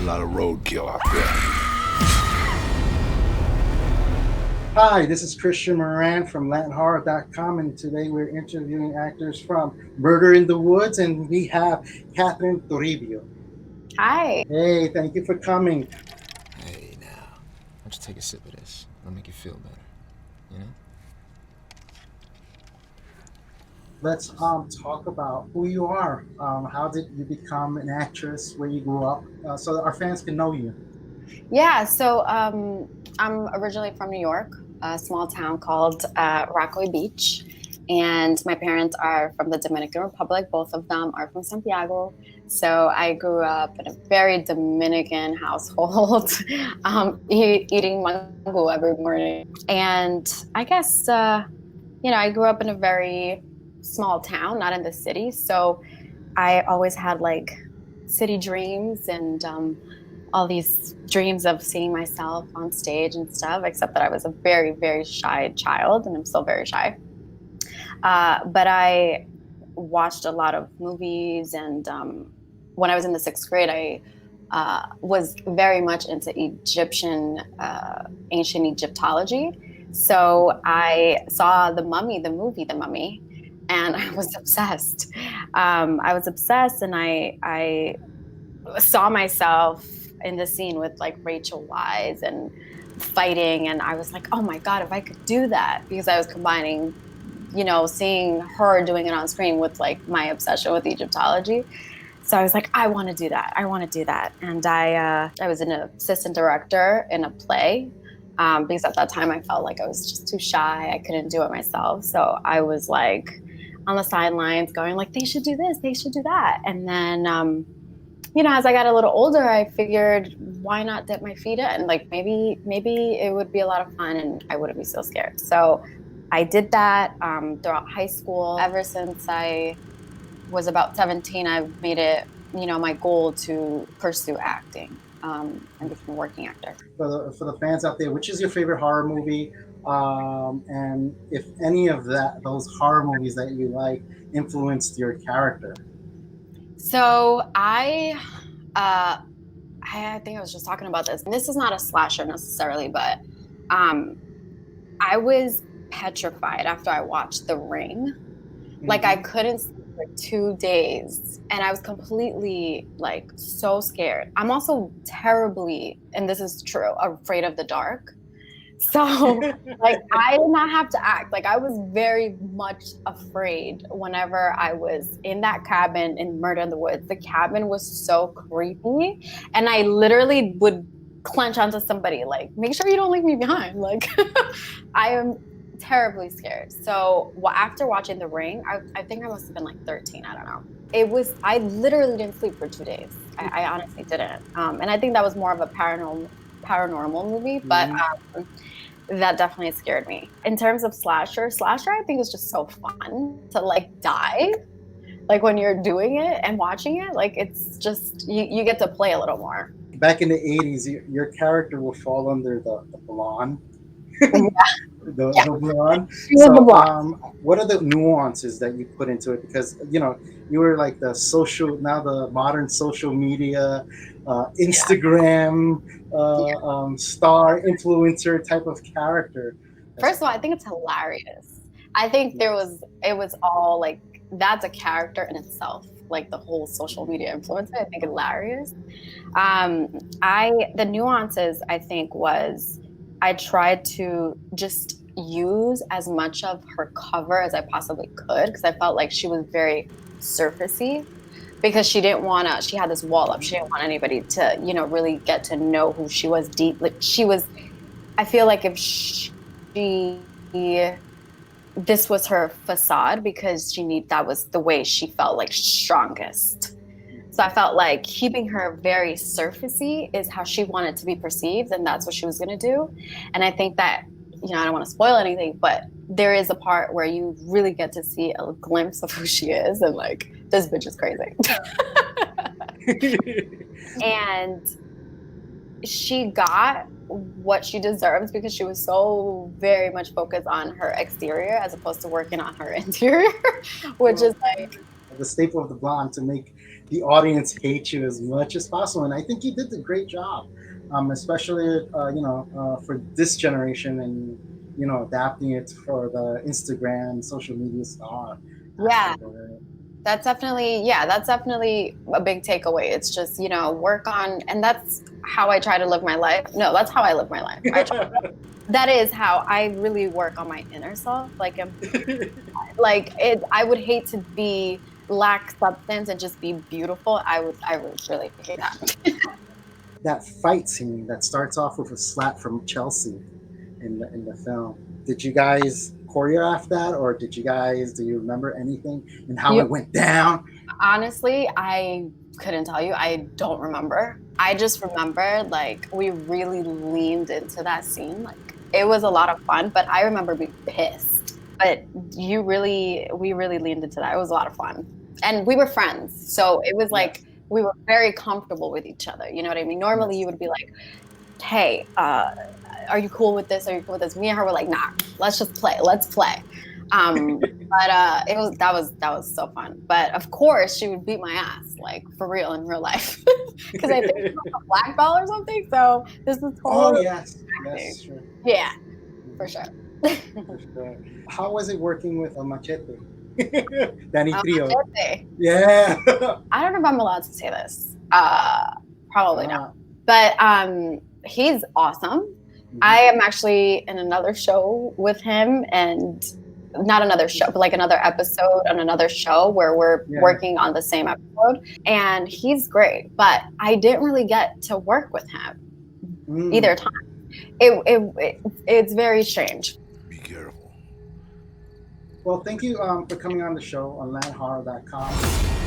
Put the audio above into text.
lot of roadkill out there. Hi, this is Christian Morán from LatinHorror.com, and today we're interviewing actors from Murder in the Woods, and we have Catherine Toribio. Hi. Hey, thank you for coming. Hey, now, why don't you take a sip of this? It'll make you feel better, you know? Let's talk about who you are. How did you become an actress? Where you grew up, so that our fans can know you. Yeah, so I'm originally from New York, a small town called Rockaway Beach. And my parents are from the Dominican Republic. Both of them are from Santiago. So I grew up in a very Dominican household, eating mango every morning. And I guess, I grew up in a very small town, not in the city. So I always had like city dreams and all these dreams of seeing myself on stage and stuff, except that I was a very, very shy child, and I'm still very shy. But I watched a lot of movies, and when I was in the sixth grade, I was very much into Egyptian, ancient Egyptology. So I saw The Mummy, the movie The Mummy, and I was obsessed. And I saw myself in the scene with like Rachel Wise and fighting, and I was like, oh my God, if I could do that, because I was combining, seeing her doing it on screen with like my obsession with Egyptology. So I was like, I want to do that. I want to do that. And I was an assistant director in a play, because at that time I felt like I was just too shy. I couldn't do it myself. So I was like on the sidelines going like, they should do this, they should do that. And then, as I got a little older, I figured, why not dip my feet in? Like maybe it would be a lot of fun and I wouldn't be so scared. So I did that throughout high school. Ever since I was about 17, I've made it, my goal to pursue acting and become a working actor. For the fans out there, which is your favorite horror movie? And if any of those horror movies that you like influenced your character. So I think I was just talking about this. And this is not a slasher necessarily, but I was petrified after I watched The Ring. Like I couldn't sleep for 2 days, and I was completely like so scared. I'm also terribly, and this is true, afraid of the dark. So like I did not have to act. Like I was very much afraid whenever I was in that cabin in Murder in the Woods. The cabin was so creepy, and I literally would clench onto somebody like, make sure you don't leave me behind. Like I am terribly scared. So after watching The Ring, I think I must have been like 13. I don't know. I literally didn't sleep for 2 days. I honestly didn't. And I think that was more of a paranormal movie, but that definitely scared me. In terms of slasher, I think is just so fun to like die. Like when you're doing it and watching it, like it's just, you get to play a little more. Back in the 80s, your character will fall under the blonde. The blonde. So, what are the nuances that you put into it? Because you were like the modern social media, Instagram star influencer type of character. First of all, I think it's hilarious. I think it was all like, that's a character in itself. Like the whole social media influencer, I think hilarious. The nuances, I think, was I tried to just use as much of her cover as I possibly could, because I felt like she was very surfacey, because she had this wall up. She didn't want anybody to, really get to know who she was deep. Like I feel like if this was her facade, because that was the way she felt like strongest. So I felt like keeping her very surfacey is how she wanted to be perceived, and that's what she was going to do. And I think that, I don't want to spoil anything, but there is a part where you really get to see a glimpse of who she is, and like, this bitch is crazy. And she got what she deserves because she was so very much focused on her exterior as opposed to working on her interior, which is like the staple of the blonde to make the audience hates you as much as possible. And I think you did a great job, especially for this generation, and adapting it for the Instagram social media star Yeah, aspect of it. that's definitely a big takeaway. It's just, work on, and that's how I try to live my life. No, that's how I live my life. That is how I really work on my inner self. I would hate to be lack substance and just be beautiful. I would really hate that. That fight scene that starts off with a slap from Chelsea in the film. Did you guys choreograph that, or do you remember anything and how You it went down? honestly, I couldn't tell you. I don't remember. I just remember like we really leaned into that scene. Like it was a lot of fun, but I remember being pissed. But we really leaned into that. It was a lot of fun. And we were friends. So it was Yes, like we were very comfortable with each other. You know what I mean? Normally you yes. would be like, hey, are you cool with this? Are you cool with this? Me and her were like, nah, let's just play. Let's play. But that was so fun. But of course, she would beat my ass, like for real in real life, because I think she was a black belt or something. So this is Oh totally yes, acting. yes, sure. Yeah, for Mhm, sure. for sure. How was it working with El Machete? Danny Trio. Machete. Yeah. I don't know if I'm allowed to say this. Probably not. Ah, But he's awesome. I mhm. am actually in another show with him, and not another show, but like another episode on another show where we're Yeah. working on the same episode. And he's great, but I didn't really get to work with him Mm. either time. It's very strange. Be careful. Well, thank you for coming on the show on landhorror.com.